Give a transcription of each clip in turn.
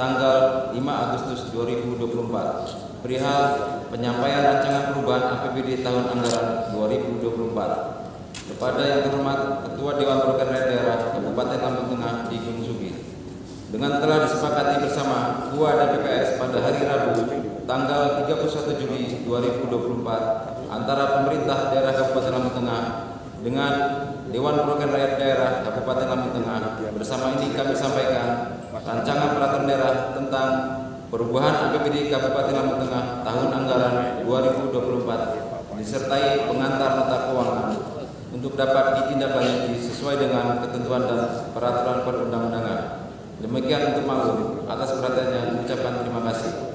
tanggal 5 Agustus 2024 perihal penyampaian rancangan perubahan APBD tahun anggaran 2024 kepada yang terhormat Ketua Dewan Perwakilan Daerah Kabupaten Lampung Tengah di Gunung Sugi. Dengan telah disepakati bersama Ketua DPPS pada hari Rabu tanggal 31 Juli 2024 antara pemerintah daerah Kabupaten Lampung Tengah dengan Dewan Perwakilan Rakyat Daerah Kabupaten Lampung Tengah. Bersama ini kami sampaikan rancangan peraturan daerah tentang perubahan APBD Kabupaten Lampung Tengah tahun anggaran 2024 disertai pengantar nota keuangan untuk dapat ditindaklanjuti sesuai dengan ketentuan dan peraturan perundang-undangan. Demikian untuk maklum. Atas perhatiannya ucapkan terima kasih.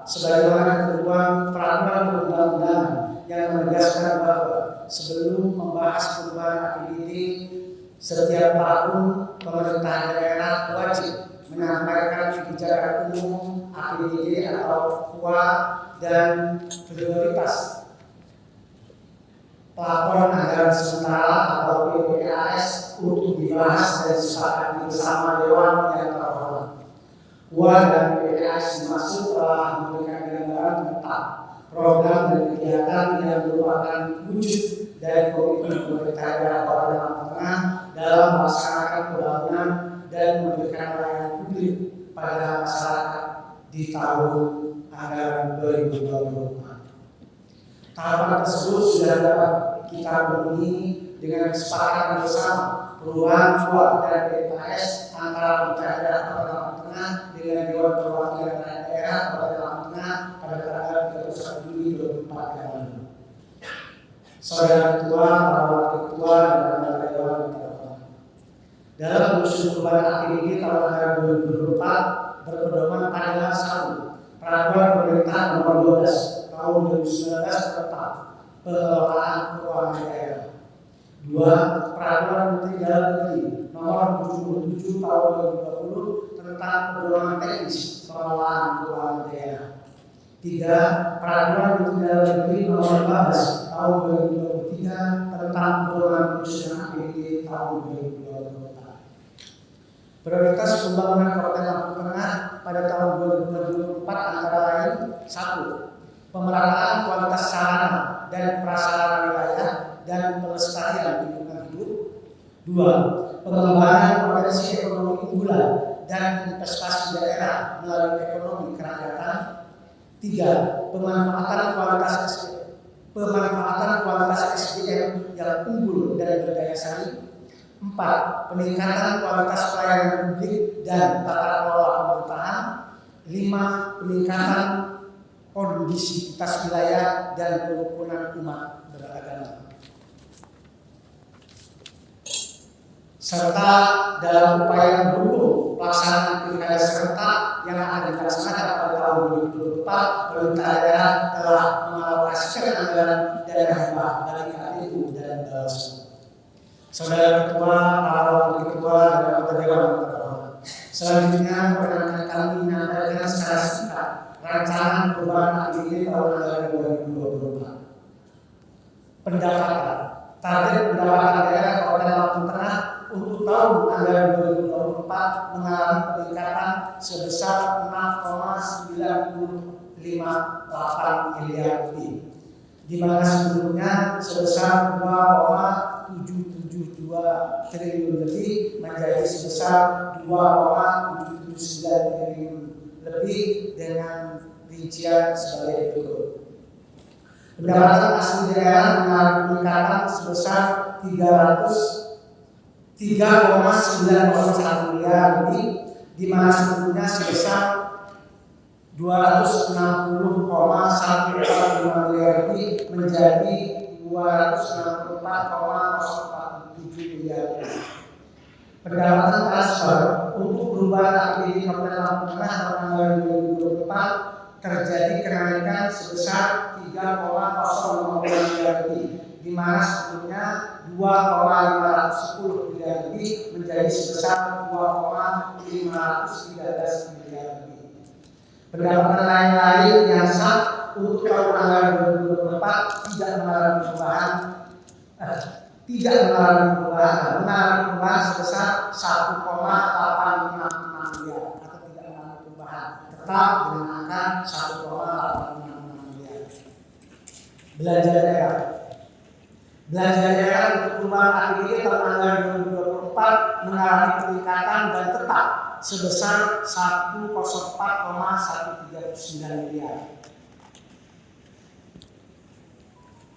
sebagaimana ketentuan peraturan perundang-undangan yang menegaskan bahwa sebelum membahas perubahan APBD setiap tahun, pemerintah daerah wajib menyampaikan kebijakan umum APBD atau KUA dan prioritas pelaporan anggaran sementara atau PPAS untuk dibahas dan disepakati bersama Dewan yang terhormat. KUA dan PPAS dimaksud telah memberikan gambaran tentang program dan kegiatan yang merupakan wujud dari komitmen pemerintah daerah Kota Lampung Tengah dalam melaksanakan pembangunan dan memberikan layanan publik pada masyarakat di tahun anggaran 2024. Tahapan tersebut sudah dapat kita penuhi dengan kesepakatan bersama perubahan KUA dan PPAS antara pemerintah daerah Kota Lampung Tengah dengan Dewan Perwakilan Daerah Kota Lampung Tengah pada tanggal 31 Juli 2024 yang lalu. Saudara Ketua, para Wakil Ketua, dan anggota Dewan yang terhormat. Dalam menyusun perubahan APBD tahun anggaran 2024 berpedoman pada 1. Peraturan Pemerintah Nomor 12 Tahun 2019 tentang pengelolaan keuangan daerah. 2. Peraturan Menteri Dalam Negeri Nomor 77 Tahun 2020 tentang pedoman teknis pengelolaan keuangan daerah. 3. Peraturan Menteri Dalam Negeri Nomor 15 Tahun 2023 tentang pedoman penyusunan APBD tahun 2024. Prioritas pembangunan Kota Lampung Tengah pada tahun 2024 antara lain: 1. Pemerataan kualitas sarana dan prasarana wilayah dan pelestarian lingkungan hidup. 2. Pengembangan potensi ekonomi unggulan dan investasi daerah melalui ekonomi kerakyatan. 3. Pemanfaatan kualitas SDM yang unggul dan berdaya saing. 4. Peningkatan kualitas pelayanan publik dan tata kelola pemerintahan. 5. Peningkatan kondisivitas wilayah dan kerukunan umat beragama. Serta dalam upaya mendukung pelaksanaan pilkada serentak yang akan dilaksanakan pada tahun 2024, pemerintah daerah telah mengalokasikan anggaran daerah hibah bagi KPU dan Bawaslu. Saudara Ketua, para Wakil Ketua, dan anggota Dewan yang terhormat. Selanjutnya, perkenankan kami menyampaikan secara singkat rancangan perubahan APBD tahun anggaran 2024. Pendapatan. Target pendapatan daerah Kota Lampung Tengah untuk tahun anggaran 2024 mengalami peningkatan sebesar 6,958 miliar lebih, di mana sebelumnya sebesar 2,772 triliun lebih menjadi sebesar 2,779 triliun lebih dengan rincian sebagai berikut. Pendapatan asli daerah mengalami peningkatan sebesar 3,901 miliar lebih, di mana sebelumnya sebesar 260,145 miliar lebih menjadi 264,047 miliar lebih. Pendapatan transfer untuk perubahan APBD Kabupaten Lampung Tengah tahun anggaran 2024 terjadi kenaikan sebesar 3,050 miliar lebih, di mana sebelumnya 2,510 miliar lebih menjadi sebesar 2,513 miliar lebih. Pendapatan lain-lain yang sah untuk tahun anggaran 2024 tidak mengalami perubahan sebesar 1,856 miliar atau tidak mengalami perubahan, tetap dengan angka 1,856 miliar. Belanja daerah. Belanja daerah untuk perubahan APBD tahun anggaran 2024 mengalami peningkatan dan tetap sebesar 104,139 miliar.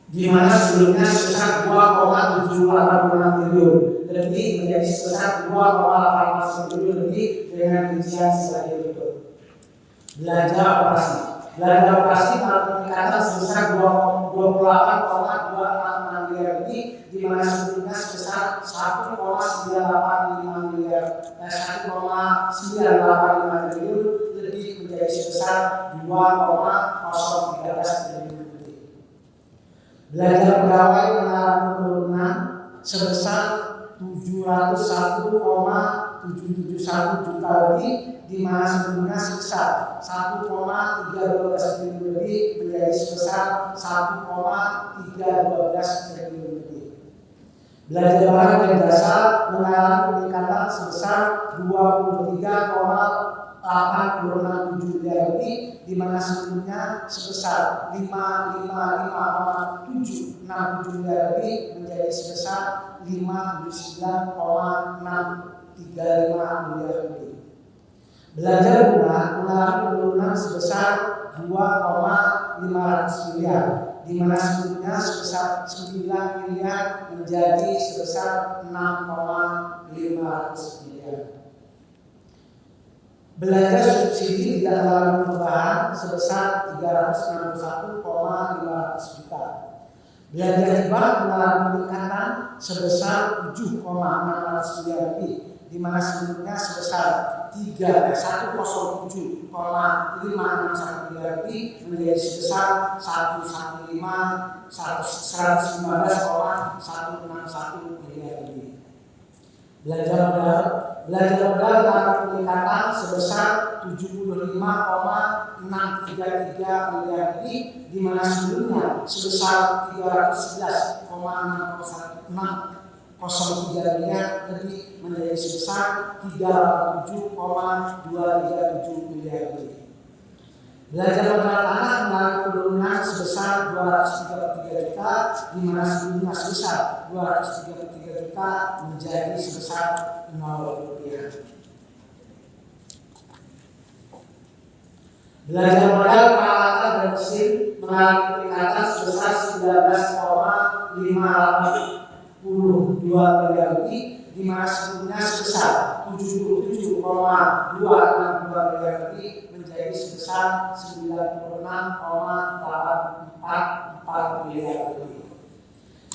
Di mana sebelumnya sebesar 2,786 triliun lebih menjadi sebesar 2,8 triliun lebih dengan rincian sebagai berikut. Belanja operasi. Belanja operasi mengalami peningkatan sebesar 28,266 miliar lebih, di mana sebelumnya sebesar 1,985 triliun lebih menjadi sebesar 2,013 triliun lebih. Belanja pegawai mengalami penurunan sebesar 701,771 juta lebih, di mana sebelumnya sebesar 1,312 triliun lebih menjadi sebesar 1,312 triliun lebih. Belanja barang dan jasa mengalami peningkatan sebesar 23,867 miliar lebih, di mana sebelumnya sebesar 555,767 miliar lebih menjadi sebesar 579,635 miliar lebih. Belanja bunga mengalami penurunan sebesar 2,500 miliar, di mana sebelumnya sebesar 9 miliar menjadi sebesar 6,500 miliar. Belanja subsidi tidak mengalami perubahan sebesar 361,500 juta. Belanja hibah mengalami peningkatan sebesar 7,600 miliar lebih, di mana sebelumnya sebesar 107,561 miliar lebih menjadi sebesar 115,161 miliar lebih. Belanja modal mengalami peningkatan sebesar 75,633 miliar lebih, di mana sebelumnya sebesar 311,603 miliar lebih menjadi sebesar 387,237 miliar lebih. Belanja modal tanah mengalami penurunan sebesar 233 juta, di mana sebelumnya sebesar 233 juta menjadi sebesar 0 rupiah. Belanja modal peralatan dan mesin mengalami peningkatan sebesar 19,582 miliar lebih, di mana sebelumnya sebesar 77,262 miliar lebih menjadi sebesar 96,844 miliar lebih.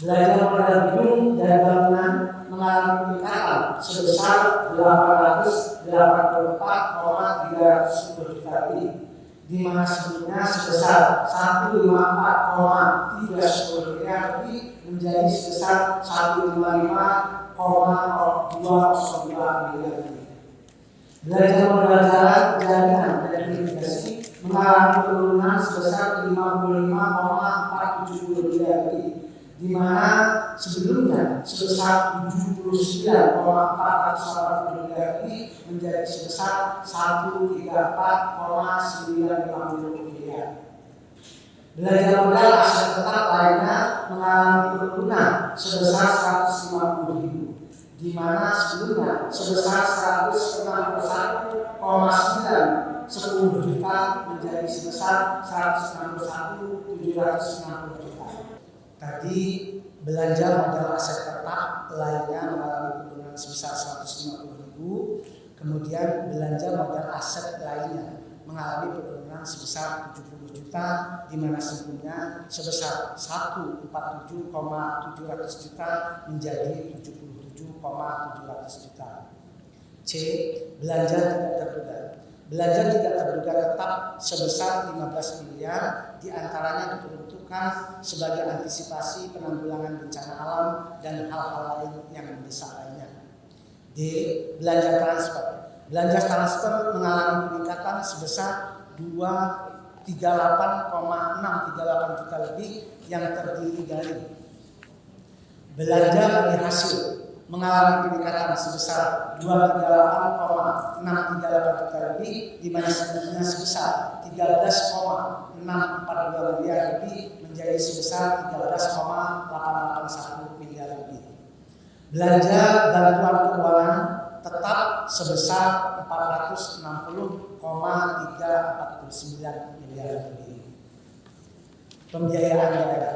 Belanja modal gedung dan bangunan mengalami peningkatan sebesar 884,310 juta lebih, di mana sebelumnya sebesar 154,310 miliar lebih menjadi sebesar 155,202 miliar lebih. Belanja modal jalan, jaminan dan irigasi mengalami penurunan sebesar 55,470 miliar lebih, di mana sebelumnya sebesar 79,480 miliar lebih menjadi sebesar 134,950 miliar. Belanja modal aset tetap lainnya mengalami penurunan sebesar 150.000, di mana sebelumnya sebesar 161,910 juta menjadi sebesar 161,760 juta. Tadi belanja modal aset tetap lainnya mengalami penurunan sebesar 150.000, kemudian belanja modal aset lainnya mengalami penurunan sebesar 70 juta, di mana sebelumnya sebesar 147,700 juta menjadi 77,700 juta. C. Belanja tidak terduga. Belanja tidak terduga tetap sebesar 15 miliar, diantaranya diperuntukkan sebagai antisipasi penanggulangan bencana alam dan hal-hal lain yang mendesak lainnya. D. Belanja transfer. Belanja transfer mengalami peningkatan sebesar 238,638 juta lebih yang terdiri dari belanja bagi hasil mengalami peningkatan sebesar 238,638 juta lebih, di mana sebelumnya sebesar 13,642 miliar lebih menjadi sebesar 13,881 miliar lebih. Belanja bantuan keuangan tetap sebesar 460,349 miliar lebih. Pembiayaan daerah.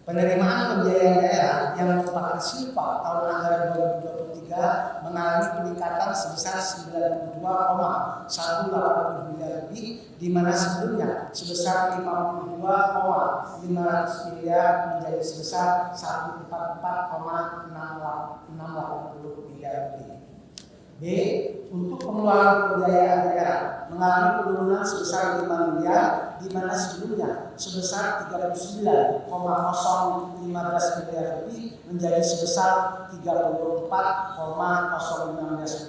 Penerimaan pembiayaan daerah yang merupakan silpa tahun anggaran 2023 mengalami peningkatan sebesar 92,180 miliar lebih, di mana sebelumnya sebesar 52,500 miliar menjadi sebesar 144,680 miliar lebih. B. Untuk pengeluaran pembiayaan daerah mengalami penurunan sebesar 5 miliar, di mana sebelumnya sebesar 39,015 miliar lebih menjadi sebesar 34,015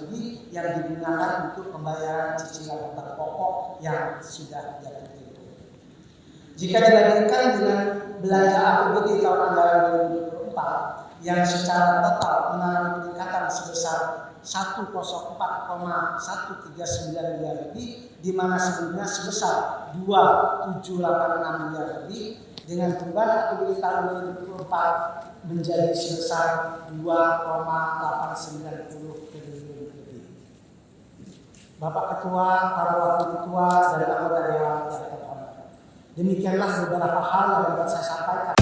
lebih yang digunakan untuk pembayaran cicilan utang pokok yang sudah jatuh tempo. Jika dibandingkan dengan belanja APBD tahun anggaran 2024 yang secara total mengalami peningkatan sebesar 104,139 miliar lebih, di mana sebelumnya sebesar 2,786 miliar lebih, dengan beban APBD tahun 2024 menjadi sebesar 2,890 triliun lebih. Bapak Ketua, para wakil ketua, dan anggota dewan yang terhormat, demikianlah beberapa hal yang dapat saya sampaikan.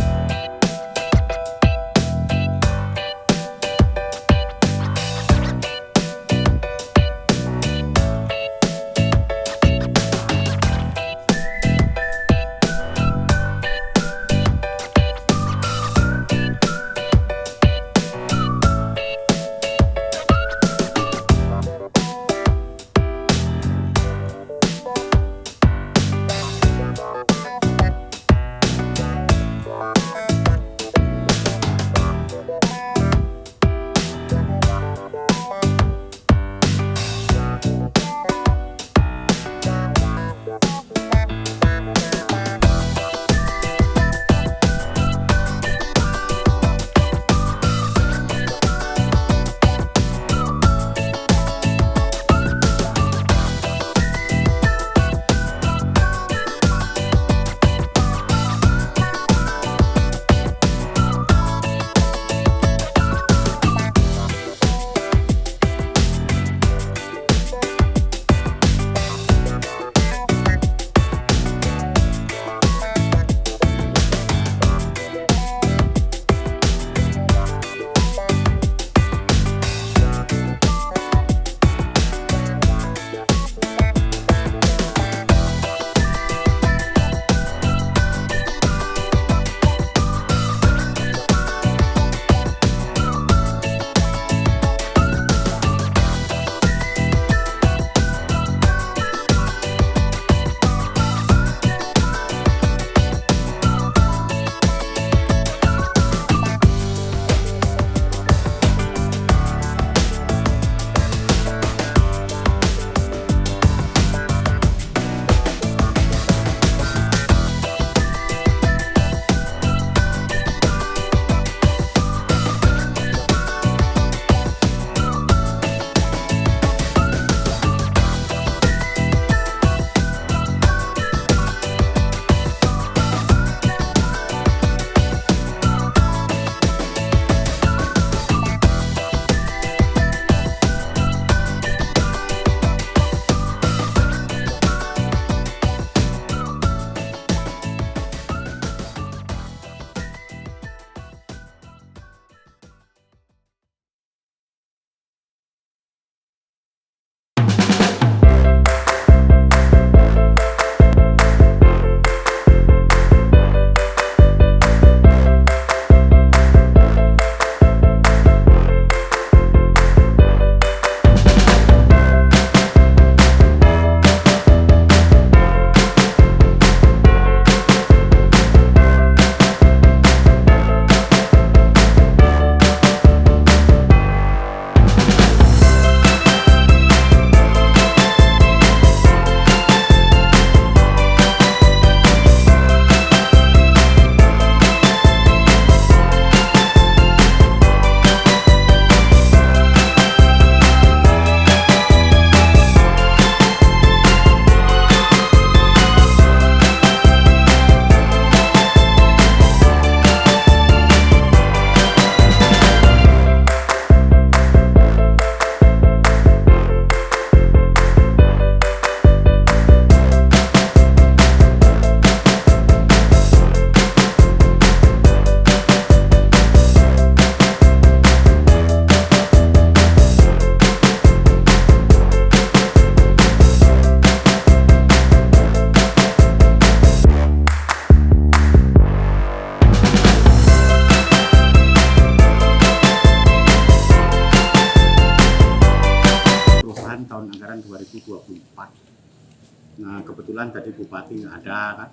kan tadi bupati nggak ada kan,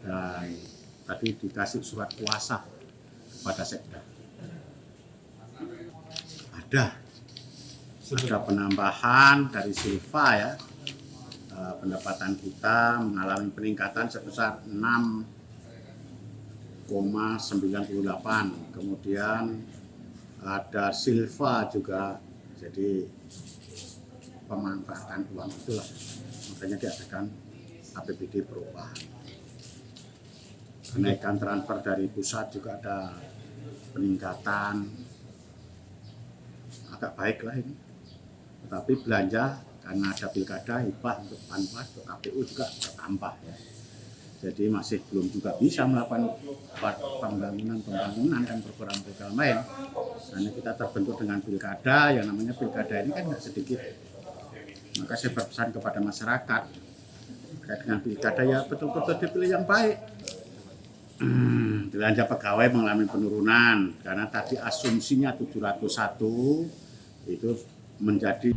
dan tadi dikasih surat kuasa kepada sekda. Ada penambahan dari Silva ya, pendapatan kita mengalami peningkatan sebesar 6,98. Kemudian ada Silva juga, jadi pemanfaatan uang itulah makanya diadakan APBD perubahan. Kenaikan transfer dari pusat juga ada peningkatan, agak baik lah ini. Tetapi belanja karena ada pilkada, hibah untuk Panwas, untuk KPU juga bertambah ya. Jadi masih belum juga bisa melakukan pembangunan dan program-program lain. Karena kita terbentuk dengan pilkada, yang namanya pilkada ini kan nggak sedikit. Maka saya berpesan kepada masyarakat terkait dengan pilkada ya betul-betul dipilih yang baik. Belanja pegawai mengalami penurunan karena tadi asumsinya 701 itu menjadi